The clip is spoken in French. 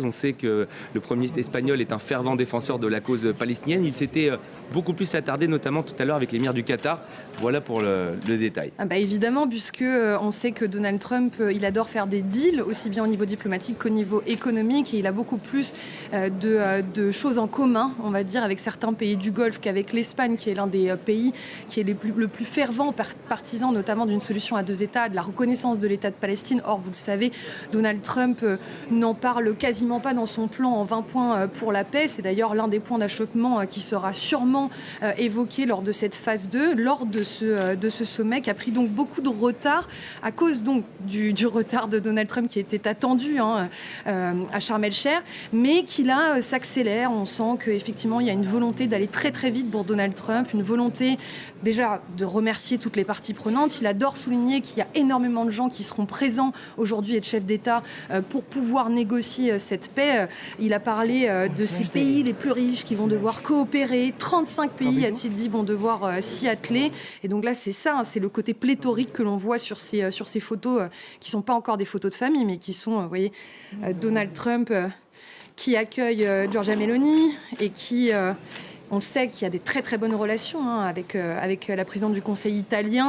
On sait que le Premier ministre espagnol est un fervent défenseur de la cause palestinienne. Il s'était beaucoup plus attardé, notamment tout à l'heure avec l'émir du Qatar. Voilà pour le détail. Ah bah évidemment, puisque on sait que Donald Trump, il adore faire des deals, aussi bien au niveau diplomatique qu'au niveau économique, et il a beaucoup plus de choses en commun, on va dire, avec certains pays du Golfe qu'avec l'Espagne, qui est l'un des pays qui est le plus fervent partisan, notamment d'une solution à deux États, de la reconnaissance de l'État de Palestine. Or, vous le savez, Donald Trump n'en parle quasiment pas dans son plan en 20 points pour la paix. C'est d'ailleurs l'un des points d'achoppement qui sera sûrement évoqué lors de cette phase 2, lors de ce sommet qui a pris donc beaucoup de retard à cause donc du retard de Donald Trump qui était attendu à Sharm el-Sheikh, mais qui là s'accélère. On sent qu'effectivement il y a une volonté d'aller très très vite pour Donald Trump, une volonté déjà de remercier toutes les parties prenantes. Il adore souligner qu'il y a énormément de gens qui seront présents aujourd'hui et de chefs d'État pour pouvoir négocier cette paix. Il a parlé de ces pays les plus riches qui vont devoir coopérer. 35 pays, a-t-il dit, vont devoir s'y atteler. Et donc là, c'est ça, c'est le côté pléthorique que l'on voit sur ces photos, qui ne sont pas encore des photos de famille, mais qui sont, vous voyez, Donald Trump qui accueille Giorgia Meloni et qui... on le sait qu'il y a des très très bonnes relations avec la présidente du Conseil italien.